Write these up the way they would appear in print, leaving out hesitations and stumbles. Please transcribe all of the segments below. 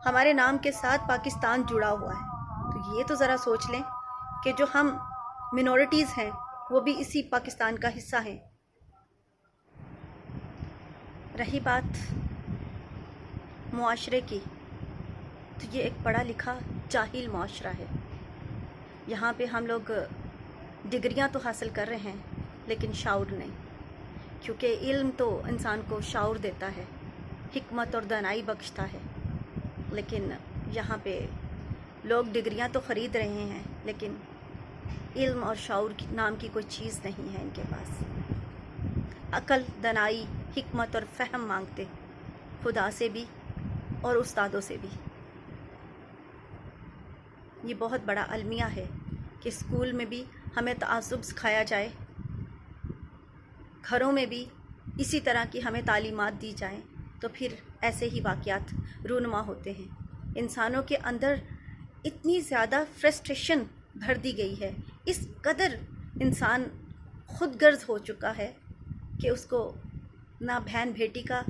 ہمارے نام کے ساتھ پاکستان جڑا ہوا ہے، تو یہ تو ذرا سوچ لیں کہ جو ہم منورٹیز ہیں وہ بھی اسی پاکستان کا حصہ ہیں۔ رہی بات معاشرے کی، تو یہ ایک پڑھا لکھا جاہل معاشرہ ہے۔ یہاں پہ ہم لوگ ڈگریاں تو حاصل کر رہے ہیں لیکن شعور نہیں، کیونکہ علم تو انسان کو شعور دیتا ہے، حکمت اور دانائی بخشتا ہے، لیکن یہاں پہ لوگ ڈگریاں تو خرید رہے ہیں لیکن علم اور شعور نام کی کوئی چیز نہیں ہے ان کے پاس۔ عقل، دانائی، حکمت اور فہم مانگتے خدا سے بھی اور استادوں سے بھی۔ یہ بہت بڑا المیہ ہے کہ اسکول میں بھی ہمیں تعصب سکھایا جائے، گھروں میں بھی اسی طرح کی ہمیں تعلیمات دی جائیں، تو پھر ایسے ہی واقعات رونما ہوتے ہیں۔ انسانوں کے اندر اتنی زیادہ فرسٹریشن بھر دی گئی ہے، اس قدر انسان خود غرض ہو چکا ہے کہ اس کو نہ بہن بیٹی کا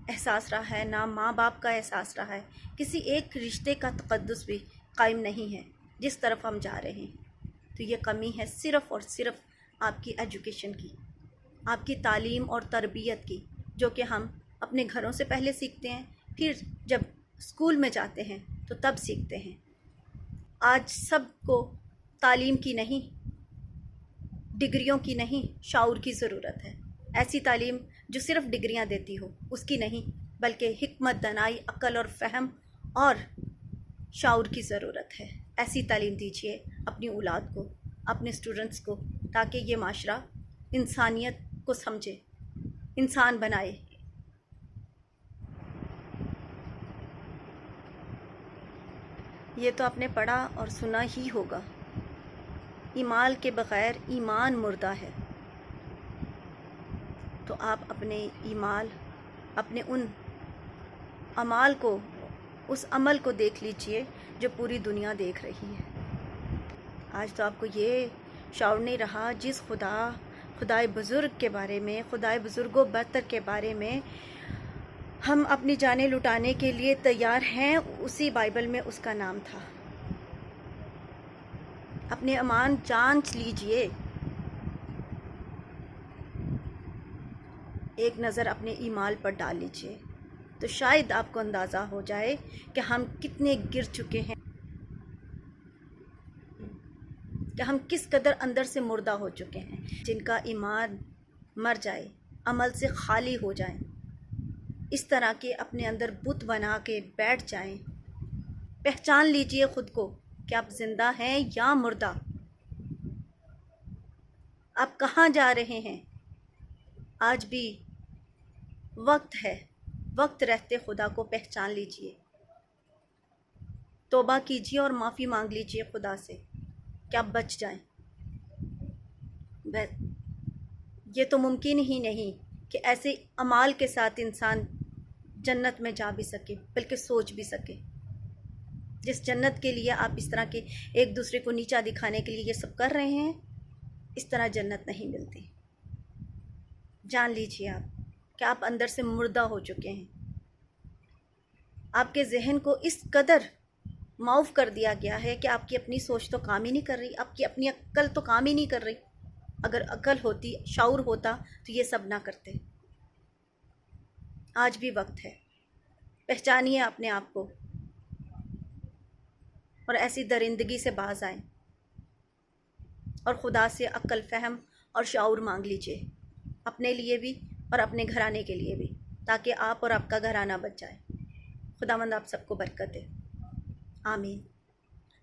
احساس رہا ہے، نہ ماں باپ کا احساس رہا ہے، کسی ایک رشتے کا تقدس بھی قائم نہیں ہے جس طرف ہم جا رہے ہیں۔ تو یہ کمی ہے صرف اور صرف آپ کی ایجوکیشن کی، آپ کی تعلیم اور تربیت کی، جو کہ ہم اپنے گھروں سے پہلے سیکھتے ہیں، پھر جب اسکول میں جاتے ہیں تو تب سیکھتے ہیں۔ آج سب کو تعلیم کی نہیں، ڈگریوں کی نہیں، شعور کی ضرورت ہے۔ ایسی تعلیم جو صرف ڈگریاں دیتی ہو اس کی نہیں، بلکہ حکمت، دانائی، عقل اور فہم اور شعور کی ضرورت ہے۔ ایسی تعلیم دیجیے اپنی اولاد کو، اپنے اسٹوڈنٹس کو، تاکہ یہ معاشرہ انسانیت کو سمجھے، انسان بنائے۔ یہ تو آپ نے پڑھا اور سنا ہی ہوگا، ایمال کے بغیر ایمان مردہ ہے۔ تو آپ اپنے ایمال، اپنے ان اعمال کو، اس عمل کو دیکھ لیجئے جو پوری دنیا دیکھ رہی ہے۔ آج تو آپ کو یہ شعور نہیں رہا، جس خدائے بزرگ کے بارے میں، خدائے بزرگوں برتر کے بارے میں ہم اپنی جانیں لٹانے کے لیے تیار ہیں، اسی بائبل میں اس کا نام تھا۔ اپنے ایمان جانچ لیجئے، ایک نظر اپنے ایمال پر ڈال لیجئے، تو شاید آپ کو اندازہ ہو جائے کہ ہم کتنے گر چکے ہیں، کہ ہم کس قدر اندر سے مردہ ہو چکے ہیں۔ جن کا ایمان مر جائے، عمل سے خالی ہو جائیں، اس طرح کے اپنے اندر بت بنا کے بیٹھ جائیں، پہچان لیجئے خود کو کہ آپ زندہ ہیں یا مردہ، آپ کہاں جا رہے ہیں۔ آج بھی وقت ہے، وقت رہتے خدا کو پہچان لیجئے، توبہ کیجئے اور معافی مانگ لیجئے خدا سے کہ آپ بچ جائیں۔ یہ تو ممکن ہی نہیں کہ ایسے اعمال کے ساتھ انسان جنت میں جا بھی سکے، بلکہ سوچ بھی سکے۔ جس جنت کے لیے آپ اس طرح کے ایک دوسرے کو نیچا دکھانے کے لیے یہ سب کر رہے ہیں، اس طرح جنت نہیں ملتی۔ جان لیجئے آپ کہ آپ اندر سے مردہ ہو چکے ہیں۔ آپ کے ذہن کو اس قدر معاف کر دیا گیا ہے کہ آپ کی اپنی سوچ تو کام ہی نہیں کر رہی، آپ کی اپنی عقل تو کام ہی نہیں کر رہی۔ اگر عقل ہوتی، شعور ہوتا تو یہ سب نہ کرتے۔ آج بھی وقت ہے، پہچانیے اپنے آپ کو اور ایسی درندگی سے باز آئیں، اور خدا سے عقل، فہم اور شعور مانگ لیجئے، اپنے لیے بھی اور اپنے گھرانے کے لیے بھی، تاکہ آپ اور آپ کا گھرانہ بچ جائے۔ خداوند آپ سب کو برکت دے، آمین۔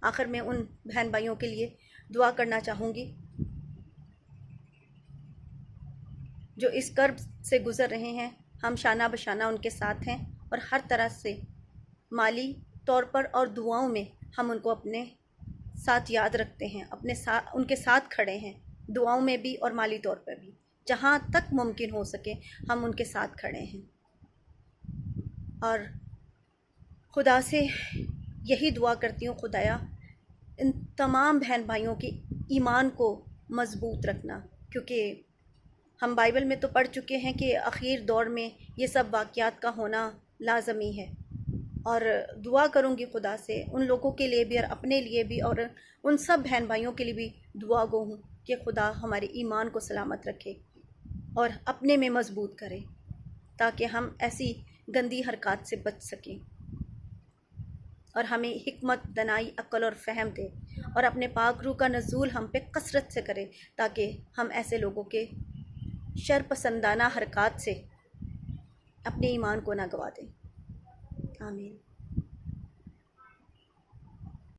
آخر میں ان بہن بھائیوں کے لیے دعا کرنا چاہوں گی جو اس کرب سے گزر رہے ہیں۔ ہم شانہ بشانہ ان کے ساتھ ہیں، اور ہر طرح سے مالی طور پر اور دعاؤں میں ہم ان کو اپنے ساتھ یاد رکھتے ہیں، ان کے ساتھ کھڑے ہیں، دعاؤں میں بھی اور مالی طور پر بھی، جہاں تک ممکن ہو سکے ہم ان کے ساتھ کھڑے ہیں۔ اور خدا سے یہی دعا کرتی ہوں، خدایا ان تمام بہن بھائیوں کی ایمان کو مضبوط رکھنا، کیونکہ ہم بائبل میں تو پڑھ چکے ہیں کہ اخیر دور میں یہ سب واقعات کا ہونا لازمی ہے، اور دعا کروں گی خدا سے ان لوگوں کے لیے بھی اور اپنے لیے بھی، اور ان سب بہن بھائیوں کے لیے بھی دعا گو ہوں کہ خدا ہمارے ایمان کو سلامت رکھے اور اپنے میں مضبوط کرے، تاکہ ہم ایسی گندی حرکات سے بچ سکیں، اور ہمیں حکمت، دانائی، عقل اور فہم دے، اور اپنے پاک روح کا نزول ہم پہ کثرت سے کرے، تاکہ ہم ایسے لوگوں کے شر پسندانہ حرکات سے اپنے ایمان کو نہ گوا دیں۔ آمین۔